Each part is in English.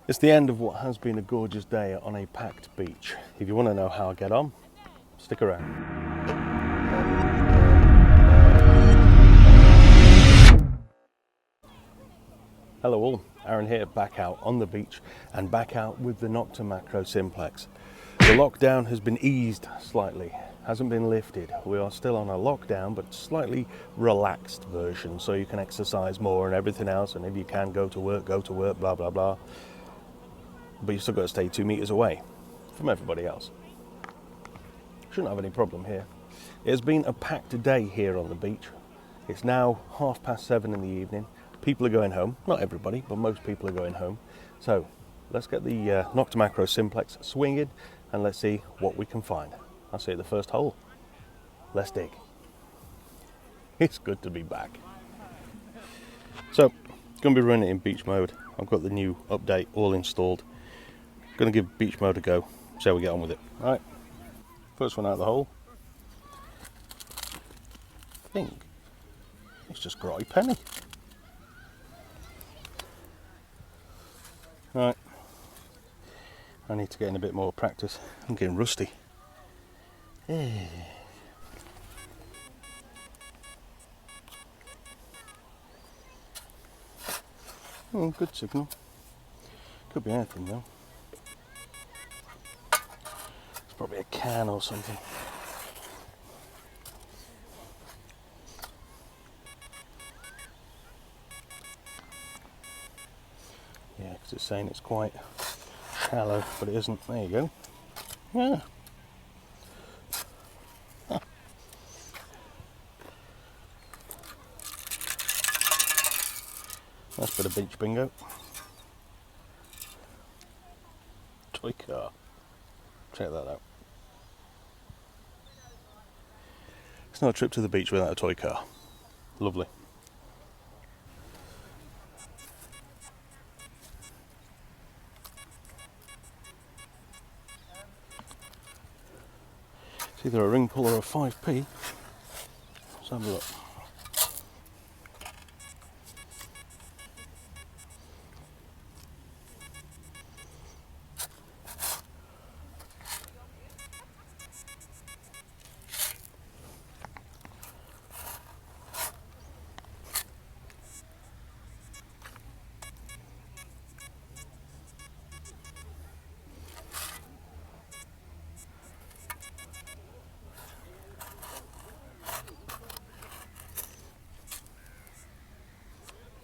It's the end of what has been a gorgeous day on a packed beach. If you want to know how I get on, stick around. Hello all, Aaron here, back out on the beach and back out with the Nokta Makro Simplex. The lockdown has been eased slightly, hasn't been lifted. We are still on a lockdown, but slightly relaxed version, so you can exercise more and everything else, and if you can go to work, blah, blah, blah. But you've still got to stay 2 meters away from everybody else. Shouldn't have any problem here. It has been a packed day here on the beach. It's now 7:30 in the evening. People are going home. Not everybody, but most people are going home. So let's get the Nokta Makro Simplex swinging and let's see what we can find. I'll see you at the first hole. Let's dig. It's good to be back. So, going to be running it in beach mode. I've got the new update all installed. Going to give beach mode a go, see how we get on with it. Alright, first one out of the hole. I think it's just grotty penny. Right, I need to get in a bit more practice. I'm getting rusty. Oh, good signal. Could be anything though. Probably a can or something. Yeah, because it's saying it's quite shallow, but it isn't. There you go. Yeah. Huh. That's a bit of beach bingo. Toy car. Check that out. It's not a trip to the beach without a toy car. Lovely. It's either a ring pull or a 5p. Let's have a look.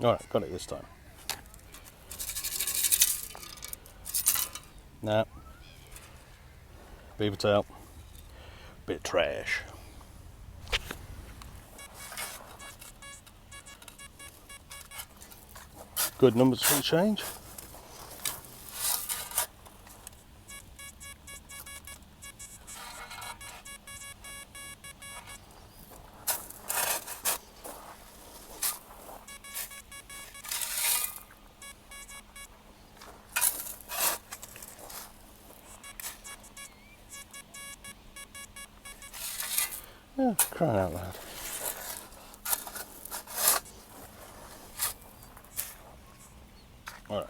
Alright, got it this time. Nah. Beaver tail. Bit trash. Good numbers for the change. Oh, crying out loud. Alright.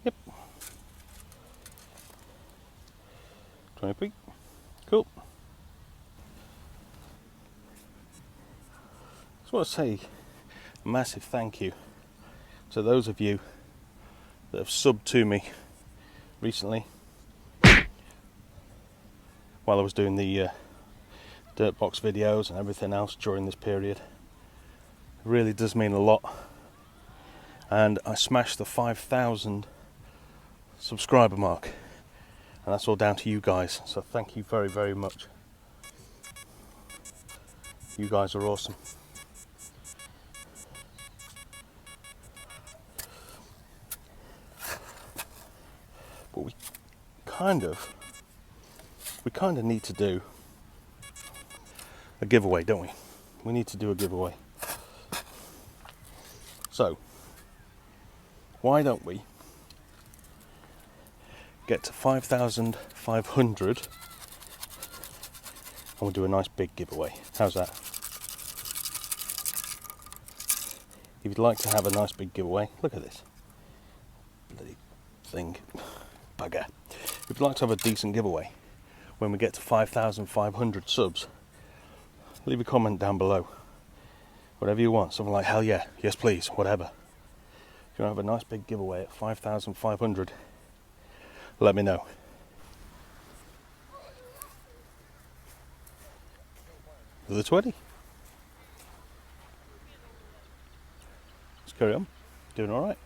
Yep. 20p. Cool. Just want to say a massive thank you to those of you that have subbed to me recently while I was doing the dirt box videos and everything else during this period. It really does mean a lot, and I smashed the 5,000 subscriber mark, and that's all down to you guys, so thank you very, very much. You guys are awesome. But we kind of need to do a giveaway, don't we? We need to do a giveaway. So, why don't we get to 5,500 we'll do a nice big giveaway. How's that? If you'd like to have a nice big giveaway, look at this bloody thing, bugger. If you'd like to have a decent giveaway when we get to 5,500 subs, leave a comment down below. Whatever you want, something like hell yeah, yes please, whatever. If you want to have a nice big giveaway at 5,500, let me know. The 20. Let's carry on. Doing all right.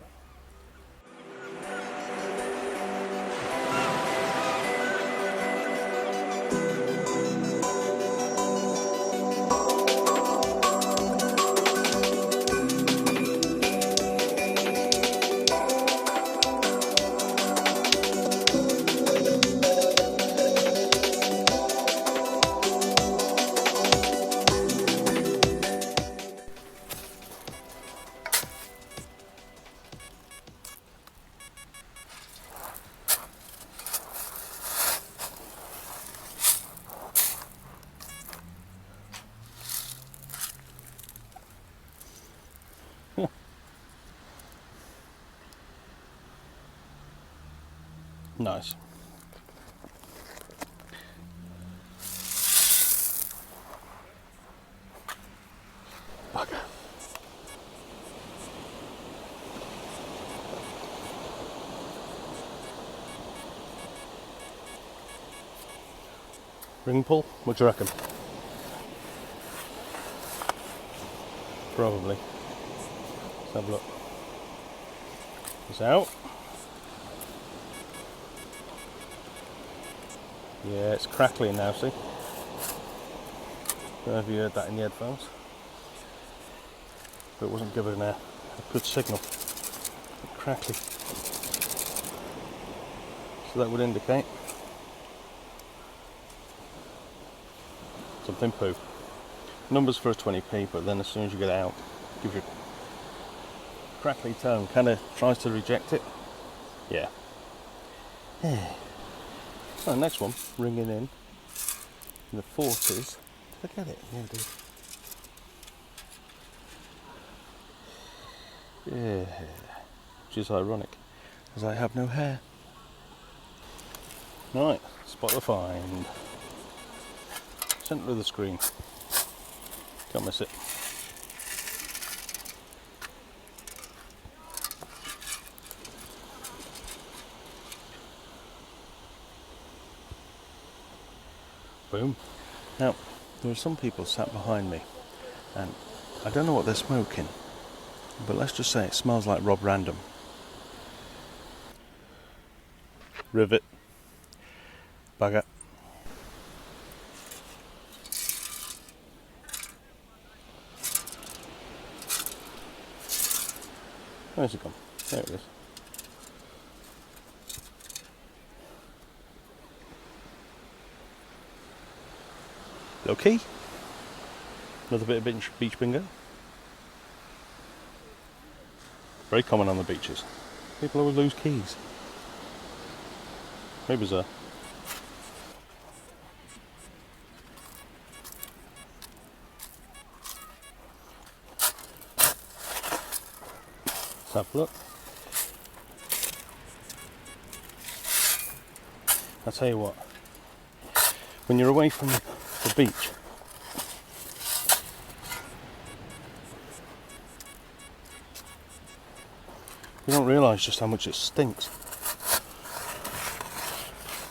Nice. Bugger. Ring pull? What do you reckon? Probably. Let's have a look. It's out. Yeah, it's crackling now, see? Don't know if you heard that in the headphones. But it wasn't giving a good signal. Crackly. So that would indicate something poo. Numbers for a 20p, but then as soon as you get it out, it gives you a crackly tone. Kind of tries to reject it. Yeah. Oh, next one, ringing in the 40s. Did I get it? Yeah, I did. Yeah. Which is ironic, as I have no hair. Right, spot the find. Centre of the screen. Can't miss it. Boom. Now, there are some people sat behind me, and I don't know what they're smoking, but let's just say it smells like Rob Random. Rivet. Bugger. Where's it gone? There it is. Okay. Another bit of beach bingo. Very common on the beaches. People always lose keys. Very bizarre. Let's have a look. I'll tell you what. When you're away from the beach, you don't realise just how much it stinks.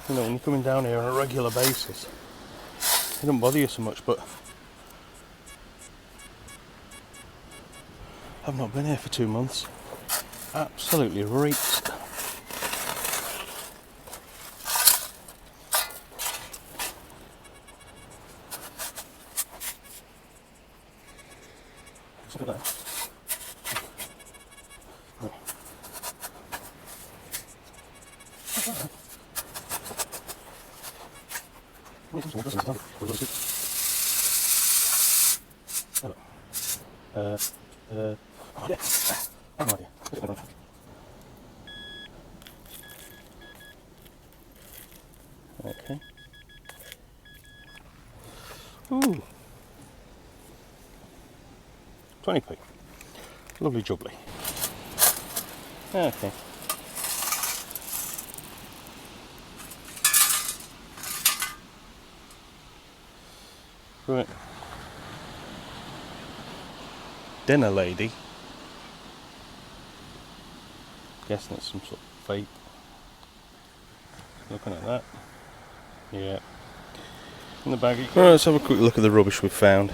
You know, when you're coming down here on a regular basis, it don't bother you so much, but I've not been here for 2 months. Absolutely reeks. Look at that. Okay. Ooh. 20p. Lovely jubbly. Okay. Right. Dinner lady. Guessing it's some sort of vape. Looking at that. Yeah. In the baggie. Right, let's have a quick look at the rubbish we've found.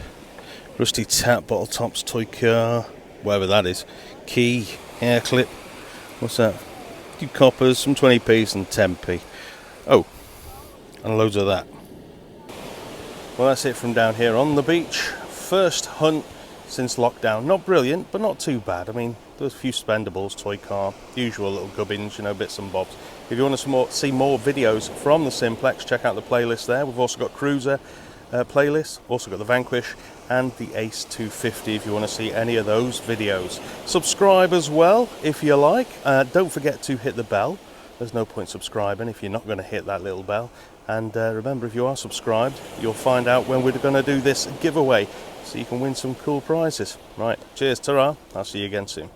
Rusty tap, bottle tops, toy car, whatever that is. Key, hair clip. What's that? A few coppers, some 20p's and 10p. Oh, and loads of that. Well, that's it from down here on the beach. First hunt since lockdown. Not brilliant, but not too bad. I mean, there was a few spendables, toy car, usual little gubbins, you know, bits and bobs. If you want to see more videos from the Simplex, check out the playlist there. We've also got Kruzer playlist, also got the Vanquish and the Ace 250 if you want to see any of those videos. Subscribe as well if you like. Don't forget to hit the bell. There's no point subscribing if you're not going to hit that little bell. And remember, if you are subscribed, you'll find out when we're going to do this giveaway, so you can win some cool prizes. Right, cheers, ta-ra, I'll see you again soon.